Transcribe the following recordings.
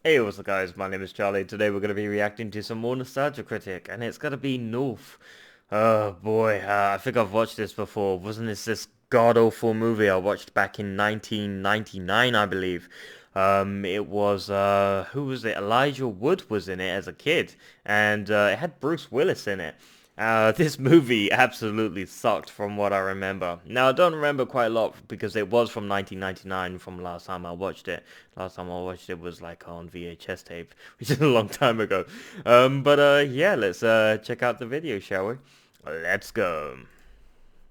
Hey, what's up guys, my name is Charlie. Today we're going to be reacting to some more Nostalgia Critic, and it's going to be North. Oh boy, I think I've watched this before. Wasn't this god-awful movie I watched back in 1999, I believe? It was, who was it? Elijah Wood was in it as a kid, and it had Bruce Willis in it. This movie absolutely sucked from what I remember. Now, I don't remember quite a lot because it was from 1999 from last time I watched it. Last time I watched it was like on VHS tape, which is a long time ago. Yeah, let's check out the video, shall we? Let's go.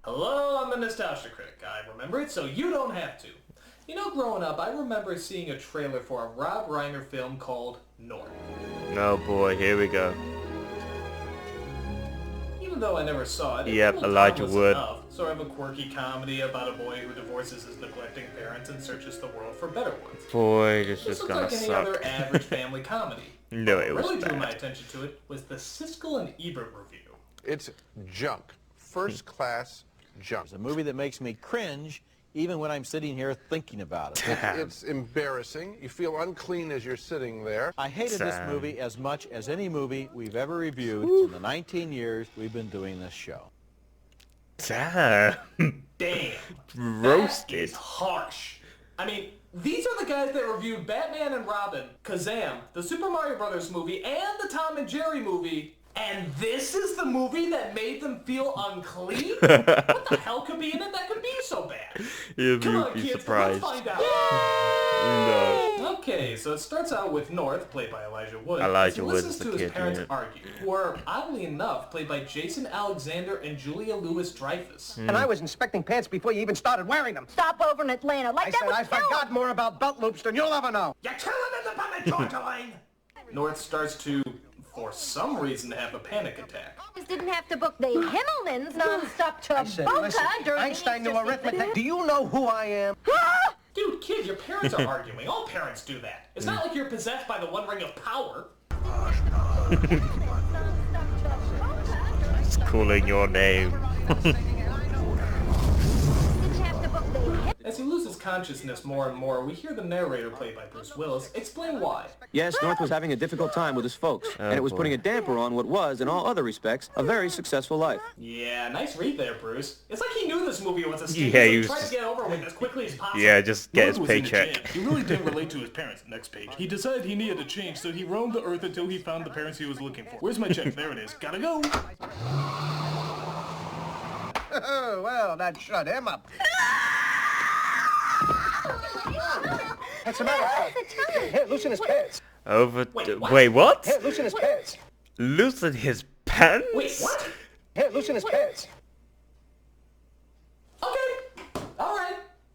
Hello, I'm the Nostalgia Critic. I remember it so you don't have to. You know, growing up, I remember seeing a trailer for a Rob Reiner film called North. Oh boy, here we go. Even though I never saw it, Yep, it looked Elijah harmless Wood. enough. Sort of a quirky comedy about a boy who divorces his neglecting parents and searches the world for better ones. Boy, this This is looked gonna like any suck. other average family comedy. No, What it was really drew my bad. attention to it was the Siskel and Ebert review. It's junk. First class junk. It's a movie that makes me cringe even when I'm sitting here thinking about it. It's embarrassing. You feel unclean as you're sitting there. I hated this Sam. movie as much as any movie we've ever reviewed in the 19 years we've been doing this show. Damn. Damn. Roasted. That is harsh. I mean, these are the guys that reviewed Batman and Robin, Kazam, the Super Mario Brothers movie, and the Tom and Jerry movie. And this is the movie that made them feel unclean? What the hell could be in it that could be so bad? You'd Come on, be kids, surprised. let's find out. No. Okay, so it starts out with North, played by Elijah Wood, Elijah as he Wood listens is the to his kid, parents yeah. argue, who are, oddly enough, played by Jason Alexander and Julia Louis-Dreyfus. And I was inspecting pants before you even started wearing them. Stop over in Atlanta. Like I that said would I kill forgot him. more about belt loops than you'll ever know. You're killing independent Georgia Lane! North starts to, for some reason, have a panic attack. Just didn't have to book the Himmelmans non-stop to I said, Boca listen, during Einstein the knew Easter arithmetic. season. Do you know who I am? Dude, kid, your parents are arguing. All parents do that. It's not like you're possessed by the One Ring of Power. It's calling your name. Didn't have to book the Him- As he loses consciousness more and more, we hear the narrator, played by Bruce Willis, explain why. Yes, North was having a difficult time with his folks, and it was boy. putting a damper on what was, in all other respects, a very successful life. Yeah, nice read there, Bruce. It's like he knew this movie was a scam, Yeah, so he he was tried just- to get over with as quickly as possible. Yeah, just get his North was in a paycheck. jam. He really didn't relate to his parents. Next page. He decided he needed a change, so he roamed the earth until he found the parents he was looking for. Where's my check? There it is. Gotta go. Oh, well, that shut him up. What's the matter? Here, loosen his pants. Wait, what? Here, loosen his pants. Loosen his pants? Wait, what? Here, loosen his pants. Okay, alright.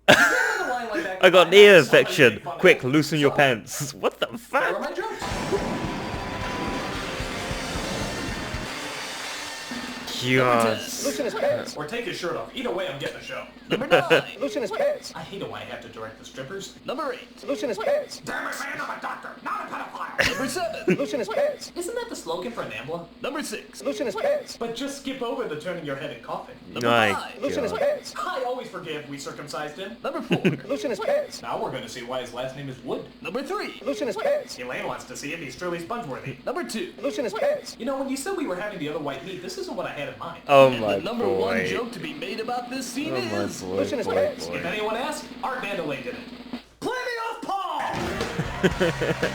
You can't have the line like that. I got an I ear have somebody infection. make fun of Quick, it. loosen your So, pants. What the Where are fuck? my jokes? God. Loosen his pants. Or take his shirt off. Either way, I'm getting a show. Number 9. Loosen his pants. I hate it when I have to direct the strippers. Number 8. Loosen his pants. Damn it, man, I'm a doctor, not a pedophile. Number 7. Loosen his pants. Isn't that the slogan for NAMBLA? Number 6. Loosen his pants. But just skip over the turning your head and coughing. My Loosen his God. pants. I always forgive we circumcised him. Number 4. Loosen his pants. Now we're going to see why his last name is Wood. Number 3. Loosen his pants. Elaine wants to see if he's truly sponge-worthy. Number 2. Loosen his pants. You know, when you said we were having the other white meat, this isn't what I had in mind. Oh And my the number 1 boy. joke to be made about this scene Oh my is... boy, Loosen his boy, pants. If boy. anyone asks, Art Vandelay did it. Play me off, Paul!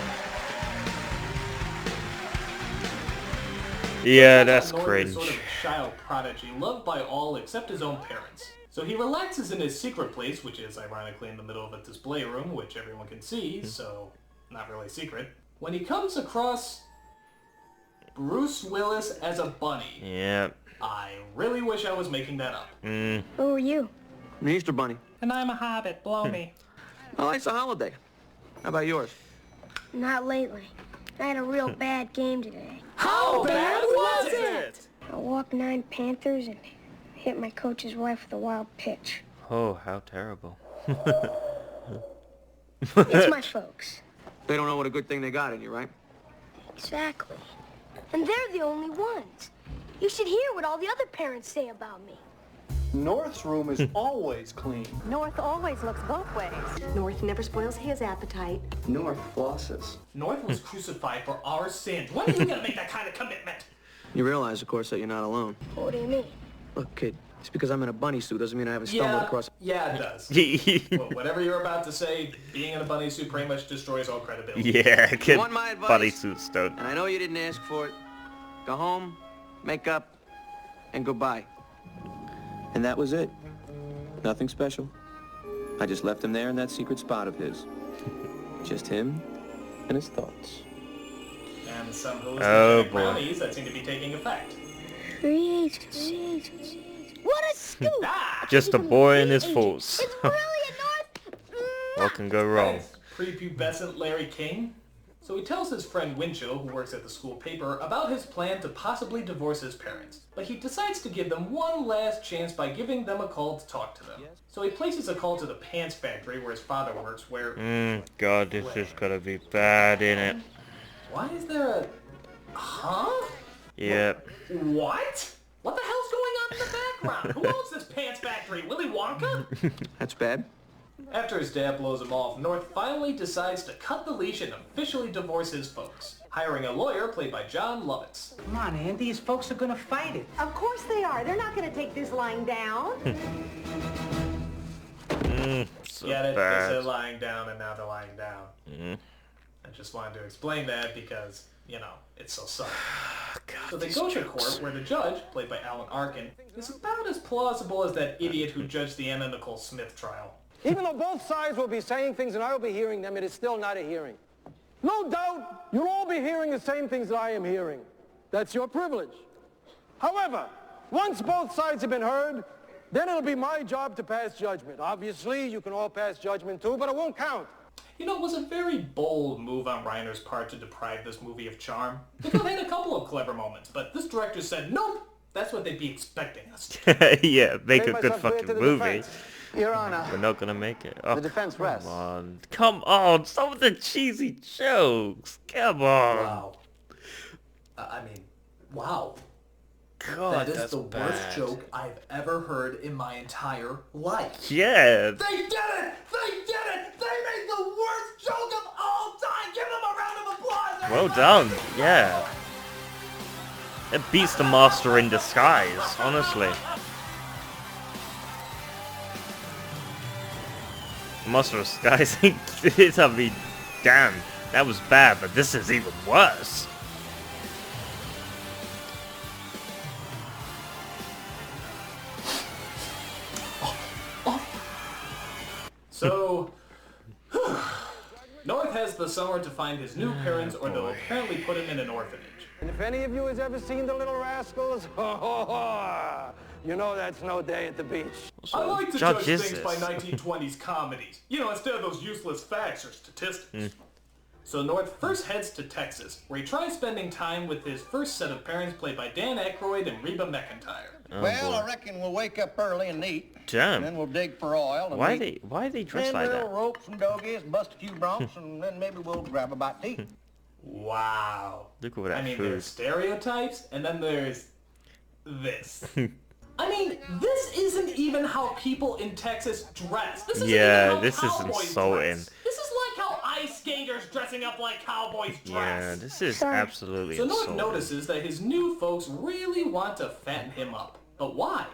Yeah, that's North is cringe. sort of a child prodigy, loved by all except his own parents. So he relaxes in his secret place, which is ironically in the middle of a display room, which everyone can see, so not really secret, when he comes across Bruce Willis as a bunny. Yeah. I really wish I was making that up. Who are you? The Easter Bunny. And I'm a hobbit, blow me. Oh, it's a holiday. How about yours? Not lately. I had a real bad game today. How bad was it? I walked 9 Panthers and hit my coach's wife with a wild pitch. Oh, how terrible. It's my folks. They don't know what a good thing they got in you, right? Exactly. And they're the only ones. You should hear what all the other parents say about me. North's room is always clean. North always looks both ways. North never spoils his appetite. North flosses. North was crucified for our sins. When are you gonna make that kind of commitment? You realize, of course, that you're not alone. What do you mean? Look, kid, just because I'm in a bunny suit doesn't mean I haven't stumbled across... Yeah, it does. Well, whatever you're about to say, being in a bunny suit pretty much destroys all credibility. Yeah, You kid. want my advice? Bodysuits don't. And I know you didn't ask for it. Go home, make up, and goodbye. And that was it. Nothing special. I just left him there in that secret spot of his. Just him and his thoughts. And some Oh, hallucinogenic boy. brownies that seem to be taking effect. Free agency. What a scoop! Ah! Just a boy and his faults. It's brilliant, North! What can go wrong? Prepubescent Larry King. So he tells his friend Winchell, who works at the school paper, about his plan to possibly divorce his parents. But he decides to give them one last chance by giving them a call to talk to them. So he places a call to the pants factory where his father works, where... God, this is gonna be bad, innit? Why is there a... Huh? Yep. What? What the hell's going on in the background? Who owns this pants factory? Willy Wonka? That's bad. After his dad blows him off, North finally decides to cut the leash and officially divorce his folks, hiring a lawyer played by John Lovitz. Come on, Andy, these folks are gonna fight it. Of course they are. They're not gonna take this lying down. So Get it? They bad. said lying down and now they're lying down. I just wanted to explain that because, you know, it's so subtle. So they go to court where the judge, played by Alan Arkin, is about as plausible as that idiot who judged the Anna Nicole Smith trial. Even though both sides will be saying things and I will be hearing them, it is still not a hearing. No doubt you'll all be hearing the same things that I am hearing. That's your privilege. However, once both sides have been heard, then it'll be my job to pass judgment. Obviously, you can all pass judgment too, but it won't count. You know, it was a very bold move on Reiner's part to deprive this movie of charm. They could have had a couple of clever moments, but this director said, nope, that's what they'd be expecting us to. Yeah, make Made a good myself clear fucking to the movie. defense. Your Honor, We're not gonna make it. Oh, the defense rests. come on. Come on, some of the cheesy jokes. Come on. Wow. I mean, wow. God, That is that's the bad. worst joke I've ever heard in my entire life. Yeah. They did it! They did it! They made the worst joke of all time! Give them a round of applause! Well done. Yeah. It beats the Master in Disguise, honestly. Master of Disguise, I mean, damn, that was bad, but this is even worse. So, North has the summer to find his new parents or they'll apparently put him in an orphanage. And if any of you has ever seen The Little Rascals, you know that's no day at the beach. I like to judge judge is things by this? 1920s comedies. You know, instead of those useless facts or statistics. So North first heads to Texas, where he tries spending time with his first set of parents played by Dan Aykroyd and Reba McEntire. Well, I reckon we'll wake up early and eat. Damn. And then we'll dig for oil. And Why meat. are they dressed Then like we'll that? rope some doggies, bust a few broncs, and then maybe we'll grab a bite to eat. Wow. Look at all that I mean, food. there's stereotypes, and then there's this. I mean, this isn't even how people in Texas dress. This isn't Yeah, even how this is cowboys insulting. dress. This is like how ice skaters dressing up like cowboys dress. Yeah, this is absolutely So North insulting. notices that his new folks really want to fatten him up. But why?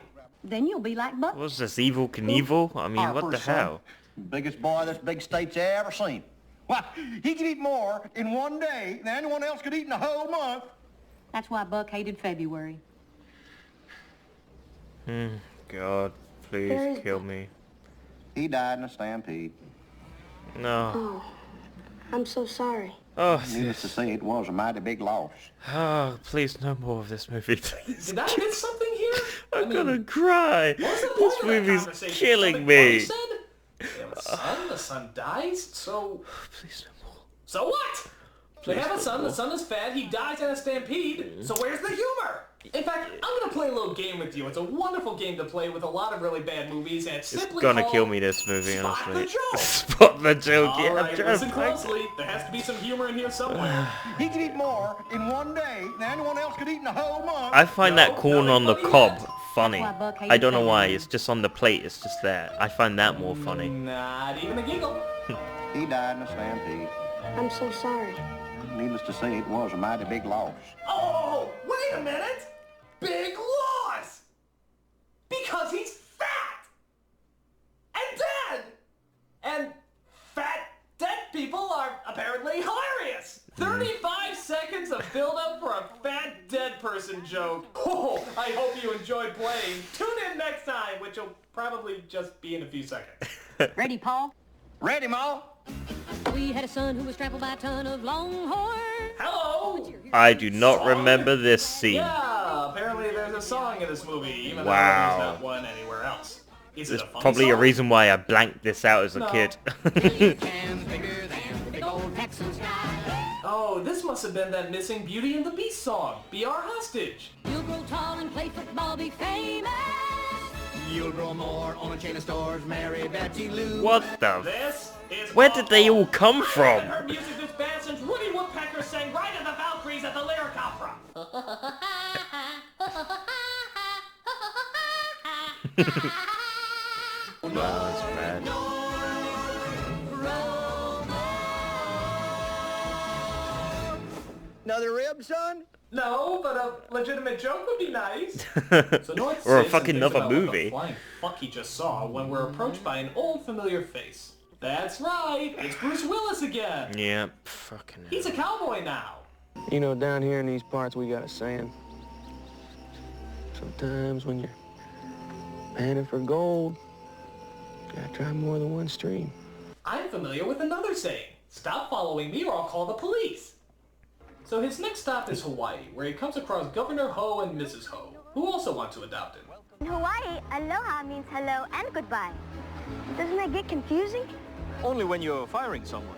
Then you'll be like Buck. What's this, Evil Knievel? I mean, what the Harper's son. hell? Biggest boy this big state's ever seen. Why, he could eat more in one day than anyone else could eat in a whole month. That's why Buck hated February. God, please There's- kill me. He died in a stampede. No. Oh, I'm so sorry. Oh, Needless to say, it was a mighty big loss. oh, please no more of this movie, please. Did I miss something here? I'm gonna cry. What was the point This of that movie's conversation? killing Something me. funny said? They have a son, the son dies, so... Please no more. So what? They have a son, the son is fat, he dies in a stampede, so where's the humor? In fact, I'm gonna play a little game with you. It's a wonderful game to play with a lot of really bad movies, and it's It's simply gonna called kill me, this movie, Spot honestly. the Joke. Spot the joke, yeah, I'm Alright, trying listen to find closely. There has to be some humor in here somewhere. He could eat more in one day than anyone else could eat in a whole month. I find that corn on the cob funny. I don't know why. It's just on the plate. It's just there. I find that more funny. Not even a giggle. He died in a stampede. I'm so sorry. Needless to say, it was a mighty big loss. Oh, wait a minute! Big loss! Because he's fat! And dead! And fat dead people are apparently hilarious! 35 seconds of build-up for a fat dead person joke. Oh, I hope you enjoyed playing. Tune in next time, which will probably just be in a few seconds. Ready, Paul? Ready, Ma? We had a son who was trampled by a ton of longhorn. Hello! I do not remember this scene. Yeah, apparently there's a song in this movie, even Wow. though there's not one anywhere else. Is it There's a funny probably a song? reason why I blanked this out as a No. kid. Oh, this must have been that missing Beauty and the Beast song. Be our hostage. You'll grow tall and play football, be famous. You'll grow more on a chain of stores, Mary Betty Lou. What the? This is Where did they all come I from? haven't heard music this bad since Woody Woodpecker sang Ride of the Valkyries at the Lyric Opera. That's bad. Another rib, son? No, but a legitimate joke would be nice. So North Or a sits and fucking thinks another about what the movie. flying fuck he just saw when we're approached by an old familiar face. That's right, it's Bruce Willis again. Yeah, fucking hell. He's a cowboy now. You know, down here in these parts, we got a saying. Sometimes when you're panning for gold, you gotta try more than one stream. I'm familiar with another saying. Stop following me or I'll call the police. So his next stop is Hawaii, where he comes across Governor Ho and Mrs. Ho, who also want to adopt him. In Hawaii, aloha means hello and goodbye. Doesn't that get confusing? Only when you're firing someone.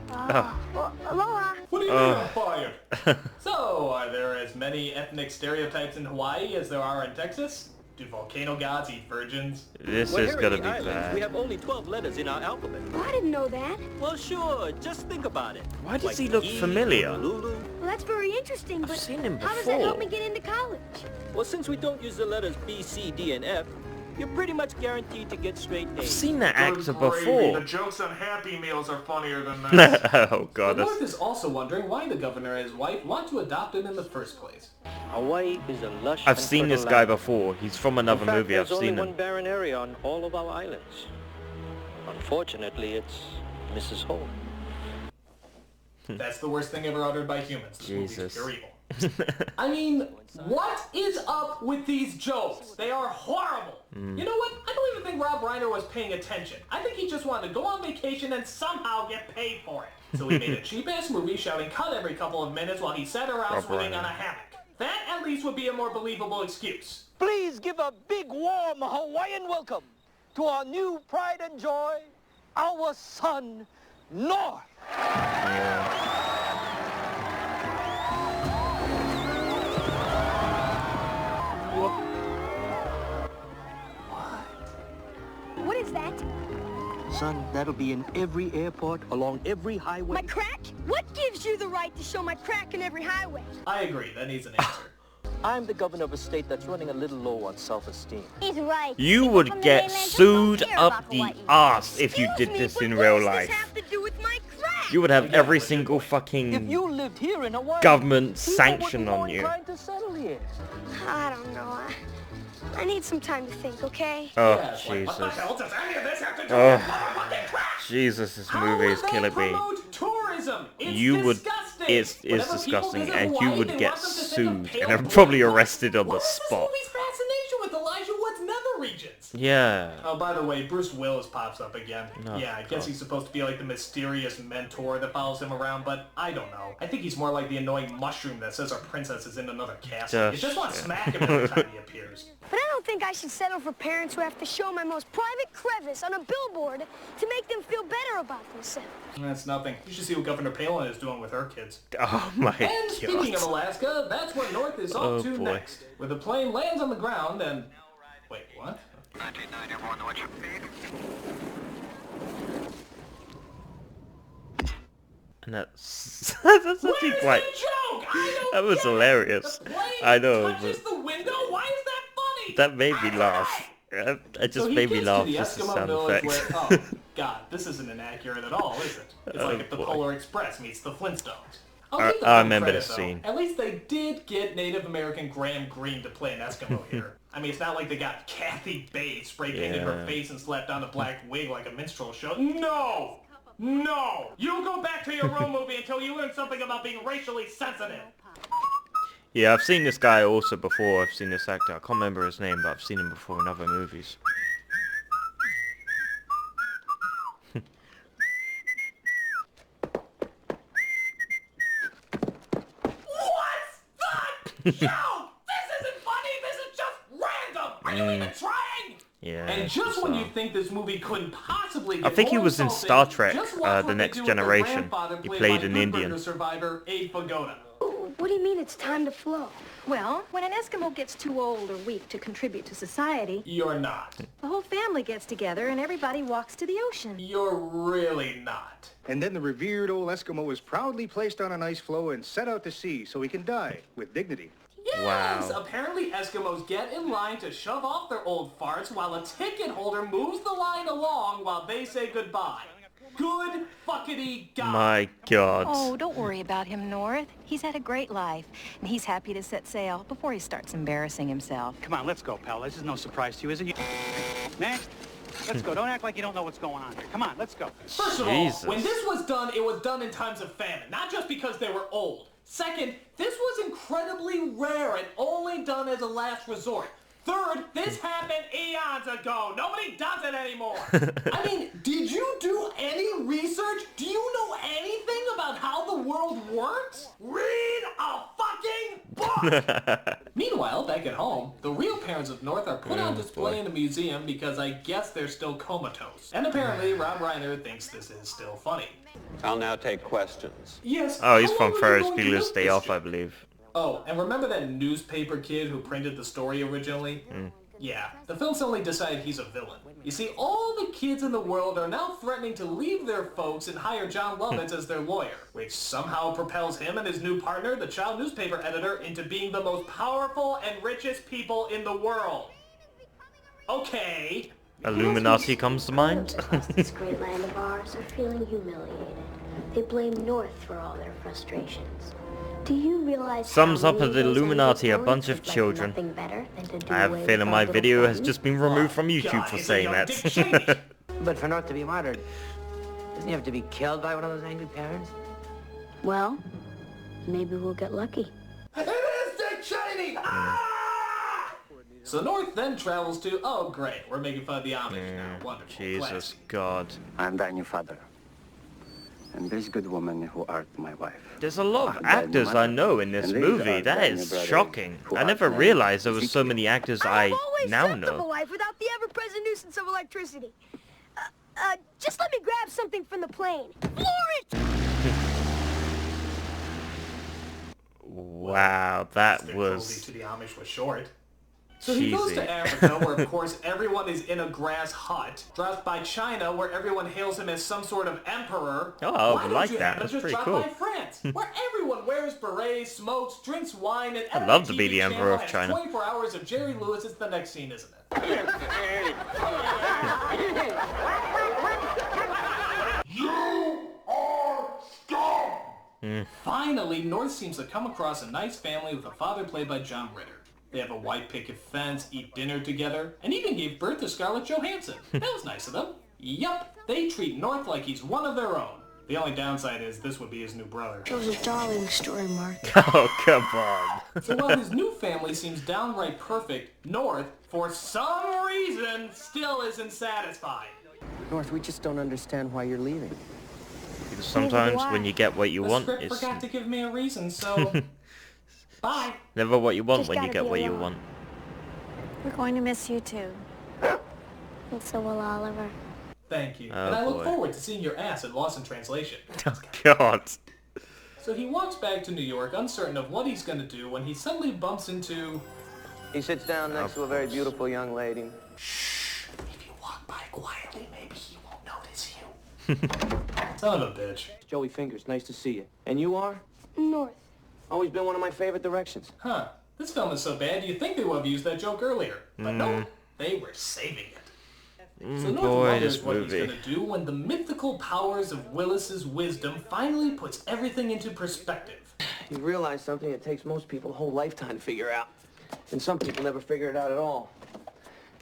Well, aloha. What do you mean I'm fired? So, are there as many ethnic stereotypes in Hawaii as there are in Texas? Do volcano gods eat virgins? This Well, is here gonna in be the islands, bad. we have only 12 letters in our alphabet. I didn't know that. Well, sure, just think about it. Why does Like he look E, familiar? Lulu. Well, that's very interesting, but seen him how does that help me before. get into college? Well, since we don't use the letters B, C, D, and F, you're pretty much guaranteed to get straight A's. I've seen that actor The before. jokes on Happy Meals are funnier than that. Oh god, The that's... North is also wondering why the governor and his wife want to adopt him in the first place. Hawaii is a lush I've and seen this fertile guy land. before. He's from another In fact, movie. I've there's seen only him. one barren area on all of our islands. Unfortunately, it's Mrs. Ho. That's the worst thing ever uttered by humans. This movie's Jesus. pure evil. I mean, what is up with these jokes? They are horrible. You know what? I don't even think Rob Reiner was paying attention. I think he just wanted to go on vacation and somehow get paid for it. So he made a cheap-ass movie shouting cut every couple of minutes while he sat around Rob swimming Reiner. on a hammock. That at least would be a more believable excuse. Please give a big, warm Hawaiian welcome to our new pride and joy, our son, North. What is that? Son, that'll be in every airport, along every highway. My crack? What gives you the right to show my crack in every highway? I agree. That needs an answer. I'm the governor of a state that's running a little low on self-esteem. He's right. You People would from the get mainland just sued don't care up about the Hawaii. arse if you did Excuse this me, in but real what does life. this have to do with my crack? You would have Yeah, every but good single point. If fucking you lived here in Hawaii, government people sanction would be more on you. inclined to settle here. I don't know. I need some time to think, okay? Oh, Yes, like, what the Jesus. hell does any of this have to do Oh. with motherfucking crack? Jesus, this How movie would is they killing me. promote tourism? It's You would... disgusting. It's Whenever people disgusting, visit and you Hawaii, would they get want them to think of sued pale and blue probably blood. arrested on the What is spot. this movie's fascination with Elijah Wood's nether regions? Yeah. Oh, by the way, Bruce Willis pops up again. Oh, yeah, I guess God. he's supposed to be like the mysterious mentor that follows him around, but I don't know. I think he's more like the annoying mushroom that says our princess is in another castle. You just want to smack him every time he appears. But I don't think I should settle for parents who have to show my most private crevice on a billboard to make them feel better about themselves. That's nothing. You should see what Governor Palin is doing with her kids. Oh my And speaking of god. Alaska, that's what North is Oh, off to boy. next. Where the plane lands on the ground and... Wait, what? And that's... that's actually Where's quite... the joke? I don't That was get it. hilarious. The plane I know, touches but... the window? Why is that That made me laugh. It just made me laugh, just the sound effects. Oh, God, this isn't inaccurate at all, is it? It's like if the Polar Express meets the Flintstones. I remember the scene. At least they did get Native American Graham Greene to play an Eskimo here. I mean, it's not like they got Kathy Bates spray painted her face and slapped on a black wig like a minstrel show. No! No! You go back to your own movie until you learn something about being racially sensitive. Yeah, I've seen this guy also before. I've seen this actor. I can't remember his name, but I've seen him before in other movies. What's the joke? This isn't funny. This is just random. Are you even trying? Yeah. And just when you think this movie couldn't possibly get I think he more was in insulting, Star Trek, just watch The what Next they do with their Generation. grandfather He played played by an Good Indian. Burger survivor Abe Vigoda. What do you mean it's time to flow? Well, when an Eskimo gets too old or weak to contribute to society, You're not. the whole family gets together and everybody walks to the ocean. You're really not. And then the revered old Eskimo is proudly placed on an ice floe and set out to sea so he can die with dignity. Yes! Apparently Eskimos get in line to shove off their old farts while a ticket holder moves the line along while they say goodbye. Good fuckity God. My God. Oh, don't worry about him, North. He's had a great life, and he's happy to set sail before he starts embarrassing himself. Come on, let's go, pal. This is no surprise to you, is it? Next. Let's go. Don't act like you don't know what's going on here. Come on, let's go. First of all, when this was done, it was done in times of famine, not just because they were old. Second, this was incredibly rare and only done as a last resort. Third, this happened eons ago. Nobody does it anymore. I mean, did you do any research? Do you know anything about how the world works? Read a fucking book! Meanwhile, back at home, the real parents of North are put on display in a museum because I guess they're still comatose. And apparently, Rob Reiner thinks this is still funny. I'll now take questions. Yes. Oh, he's how from long are you Ferris going to Bueller's milk Day this Off, shit? I believe. Oh, and remember that newspaper kid who printed the story originally? Yeah, the film's only decided he's a villain. You see, all the kids in the world are now threatening to leave their folks and hire John Lovitz as their lawyer, which somehow propels him and his new partner, the child newspaper editor, into being the most powerful and richest people in the world. Okay. Illuminati comes to mind. This great land of ours are feeling humiliated. They blame North for all their frustrations. Do you realize Sums up as Illuminati a bunch of children. I have a feeling my video has just been removed from YouTube for saying that. But for North to be martyred, doesn't he have to be killed by one of those angry parents? Well, maybe we'll get lucky. It is Dick Cheney! So North then travels to, oh great, we're making fun of the Amish now. Wonderful. Jesus Classy. God. I'm thy new father. And this good woman who art my wife. There's a lot of actors I know in this movie. That is shocking. I never realized there was so many actors I now I've know. a life without the ever-present nuisance of electricity. Just let me grab something from the plane. Floor Wow, that Their was... to the Amish was short. So he goes to Africa, where of course everyone is in a grass hut, dropped by China, where everyone hails him as some sort of emperor. Oh, I Why don't like you that. have That's just pretty drop cool. by France, where everyone wears berets, smokes, drinks wine, and I'd love to be every the TV emperor of channel China. has 24 hours of Jerry Lewis. It's the next scene, isn't it? You are scum! Finally, North seems to come across a nice family with a father played by John Ritter. They have a white picket fence, eat dinner together, and even gave birth to Scarlett Johansson. That was nice of them. Yup, they treat North like he's one of their own. The only downside is this would be his new brother. It was a darling story, Mark. Oh, come on. So while his new family seems downright perfect, North, for some reason, still isn't satisfied. North, we just don't understand why you're leaving. Because sometimes when you get what you The want, script it's forgot to give me a reason, so... Bye. never what you want Just when you gotta get be what you alone. want. We're going to miss you too. And so will Oliver. Thank you. Oh, and I look boy. forward to seeing your ass at Lost in Translation. Oh, God. So he walks back to New York, uncertain of what he's going to do, when he suddenly bumps into... He sits down next to a very beautiful young lady. Shh. If you walk by quietly, maybe he won't notice you. Son of a bitch. Joey Fingers, nice to see you. And you are? North. Always been one of my favorite directions. Huh. This film is so bad you'd think they would have used that joke earlier. But no, they were saving it. So North Boy, wonders this what movie. he's going to do when the mythical powers of Willis's wisdom finally puts everything into perspective. You realize something that takes most people a whole lifetime to figure out. And some people never figure it out at all.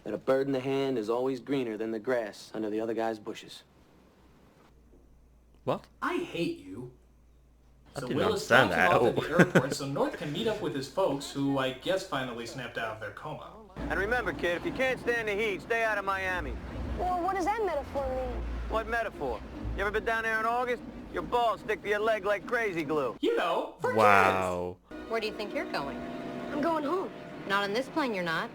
That a bird in the hand is always greener than the grass under the other guy's bushes. What? I hate you. I So didn't Willis understand drops him that. off at the airport so North can meet up with his folks, who I guess finally snapped out of their coma. And remember, kid, if you can't stand the heat, stay out of Miami. Well, what does that metaphor mean? What metaphor? You ever been down there in August? Your balls stick to your leg like crazy glue. You know, for Wow. Where do you think you're going? I'm going home. Not on this plane, you're not.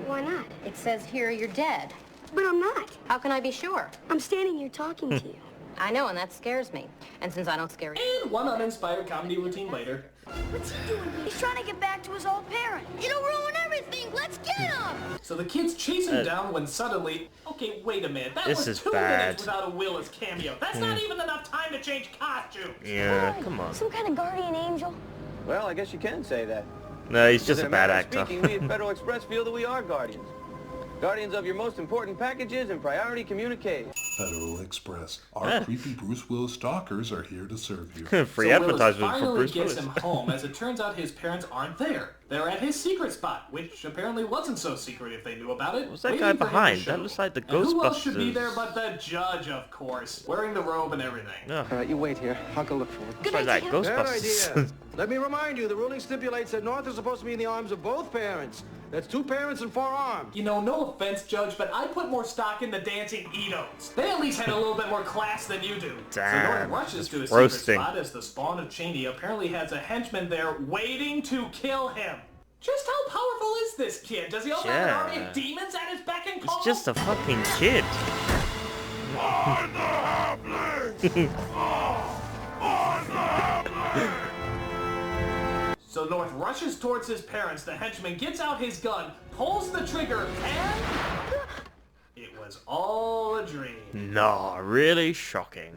Why not? It says here you're dead. But I'm not. How can I be sure? I'm standing here talking to you. I know, and that scares me. And since I don't scare you... And one uninspired comedy routine later. What's he doing? He's trying to get back to his old parent. It'll ruin everything. Let's get him. So the kids chase him down when suddenly... Okay, wait a minute. That This was is 2 bad. minutes without a Willis cameo. That's not even enough time to change costumes. Yeah, come on. Some kind of guardian angel. Well, I guess you can say that. No, he's just In a bad manner of actor. Speaking, we at Federal Express feel that we are guardians. Guardians of your most important packages and priority communique. Federal Express. Our creepy Bruce Willis stalkers are here to serve you. Free So Willis advertisement for finally Bruce gets Willis. him home, as it turns out his parents aren't there. They're at his secret spot, which apparently wasn't so secret if they knew about it. What's that waiting guy for him to behind? show. That looks like the And who else should be Ghostbusters. there but the judge, of course, wearing the robe and everything. Yeah. All right, you wait here. I'll go look for him. Looks like that Bad Ghostbusters. idea. Let me remind you, the ruling stipulates that North is supposed to be in the arms of both parents. That's 2 parents and 4 arms. You know, no offense, Judge, but I put more stock in the dancing Edos. They at least had a little bit more class than you do. Damn, So North rushes to his roasting. secret spot as the spawn of Cheney apparently has a henchman there waiting to kill him. Just how powerful is this kid? Does he also have an army Yeah. of demons at his beck and call? It's just a fucking kid. So North rushes towards his parents, the henchman gets out his gun, pulls the trigger, and... It was all a dream. No, really shocking.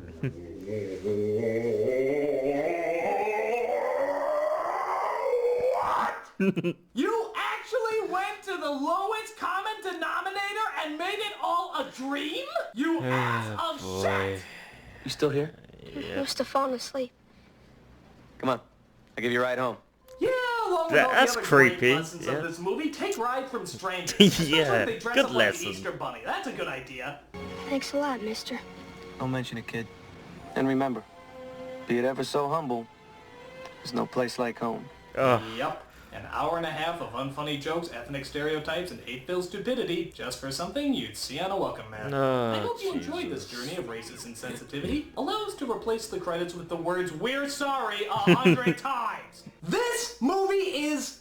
You actually went to the lowest common denominator and made it all a dream? You ass of shit! You still here? He must have fallen asleep. Come on. I'll give you a ride home. Yeah, along with That's all the other creepy, great lessons yeah. of this movie, take ride from strangers. Especially Yeah, if they dress good up lesson. like the Easter Bunny. That's a good idea. Thanks a lot, mister. Don't mention it, kid. And remember, be it ever so humble, there's no place like home. Oh, Yep. An hour and a half of unfunny jokes, ethnic stereotypes, and hate-filled stupidity, just for something you'd see on a welcome mat. Oh, I hope you enjoyed this journey of racist insensitivity. Allow us to replace the credits with the words, "We're sorry," 100 times. This movie is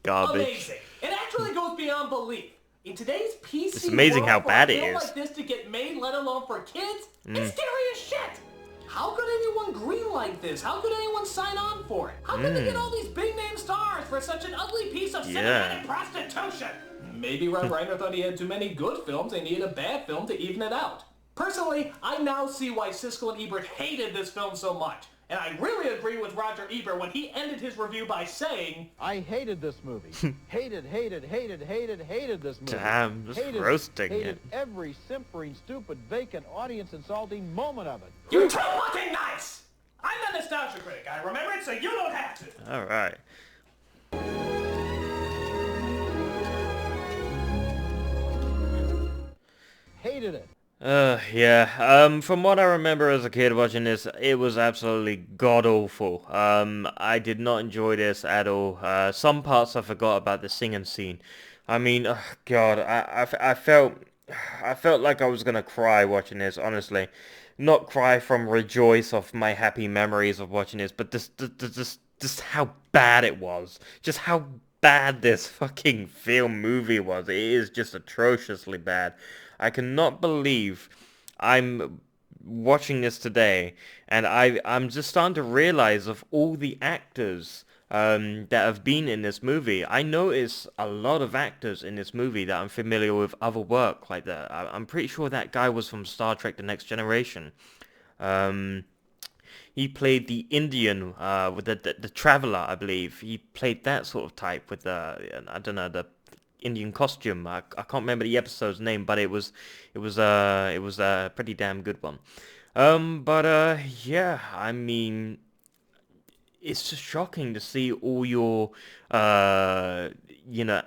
garbage. amazing. It actually goes beyond belief. In today's PC It's amazing world, how for bad a it film is. like this to get made, let alone for kids, it's scary as shit. How could anyone greenlight this? How could anyone sign on for it? How could they get all these big-name stars for such an ugly piece of Yeah. cinematic prostitution? Maybe Rob Reiner thought he had too many good films and needed a bad film to even it out. Personally, I now see why Siskel and Ebert hated this film so much. And I really agree with Roger Ebert when he ended his review by saying, I hated this movie. hated this movie. Damn, just hated, roasting hated it. every simpering, stupid, vacant, audience-insulting moment of it. "You're too fucking nice! I'm the nostalgia critic. I remember it so you don't have to." All right. Hated it. Yeah. From what I remember as a kid watching this, it was absolutely god-awful. I did not enjoy this at all. Some parts I forgot about the singing scene. I mean, God, I felt like I was gonna cry watching this, honestly. Not cry from rejoice of my happy memories of watching this, but just how bad it was. Just how bad this fucking movie was. It is just atrociously bad. I cannot believe I'm watching this today, and I'm just starting to realize of all the actors that have been in this movie. I notice a lot of actors in this movie that I'm familiar with other work like that. I'm pretty sure that guy was from Star Trek: The Next Generation. he played the Indian with the traveler, I believe. He played that sort of type with I don't know, the Indian costume. I can't remember the episode's name, but it was a pretty damn good one. Yeah, I mean, it's just shocking to see all your you know,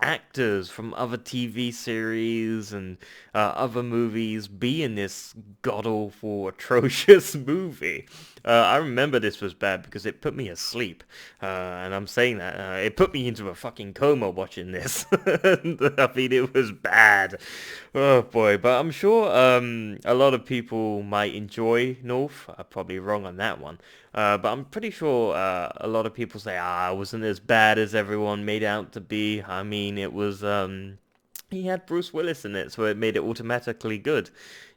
actors from other TV series and other movies be in this god-awful, atrocious movie. I remember this was bad because it put me asleep, and I'm saying that it put me into a fucking coma watching this. I mean, it was bad. Oh boy, but I'm sure a lot of people might enjoy North. I'm probably wrong on that one. But I'm pretty sure a lot of people say, it wasn't as bad as everyone made out to be. I mean, it was, he had Bruce Willis in it, so it made it automatically good.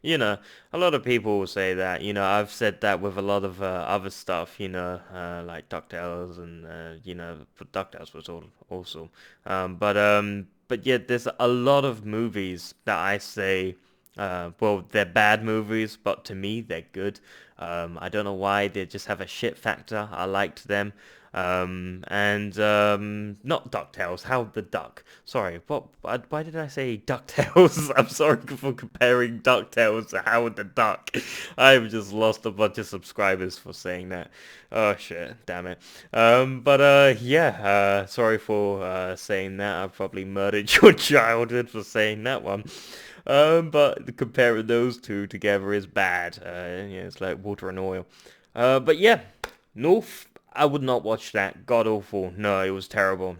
You know, a lot of people will say that. You know, I've said that with a lot of other stuff, you know, like DuckTales and, you know, DuckTales was awesome. But yet there's a lot of movies that I say, well, they're bad movies, but to me, they're good. I don't know why, they just have a shit factor. I liked them. Not DuckTales, Howard the Duck. Sorry, why did I say DuckTales? I'm sorry for comparing DuckTales to Howard the Duck. I've just lost a bunch of subscribers for saying that. Oh shit, damn it. Yeah, sorry for saying that. I probably murdered your childhood for saying that one. But comparing those two together is bad. Yeah, it's like water and oil. But yeah, North, I would not watch that. God awful. No, it was terrible.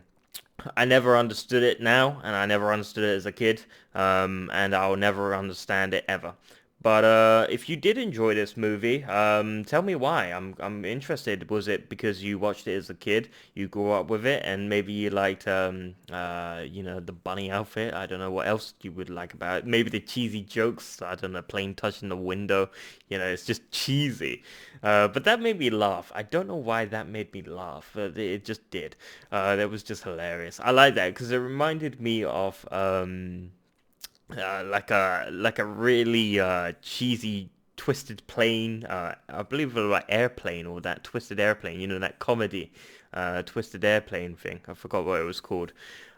I never understood it now, and I never understood it as a kid, and I'll never understand it ever. But if you did enjoy this movie, tell me why. I'm interested. Was it because you watched it as a kid, you grew up with it, and maybe you liked you know, the bunny outfit? I don't know what else you would like about it. Maybe the cheesy jokes. I don't know, plane touching the window. You know, it's just cheesy. But that made me laugh. I don't know why that made me laugh. It just did. That was just hilarious. I like that because it reminded me of like a really cheesy twisted plane. I believe it was like Airplane or that Twisted Airplane. You know, that comedy Twisted Airplane thing. I forgot what it was called.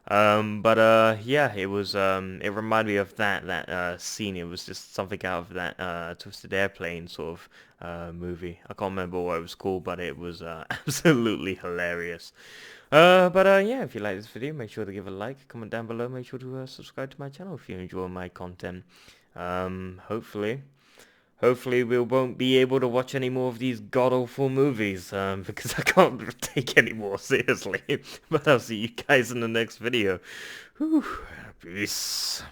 Yeah, it was. It reminded me of that scene. It was just something out of that Twisted Airplane sort of movie. I can't remember what it was called, but it was absolutely hilarious. Yeah, if you like this video, make sure to give a like, comment down below, make sure to subscribe to my channel if you enjoy my content. Hopefully we won't be able to watch any more of these god-awful movies, because I can't take any more seriously. But I'll see you guys in the next video. Whew, peace.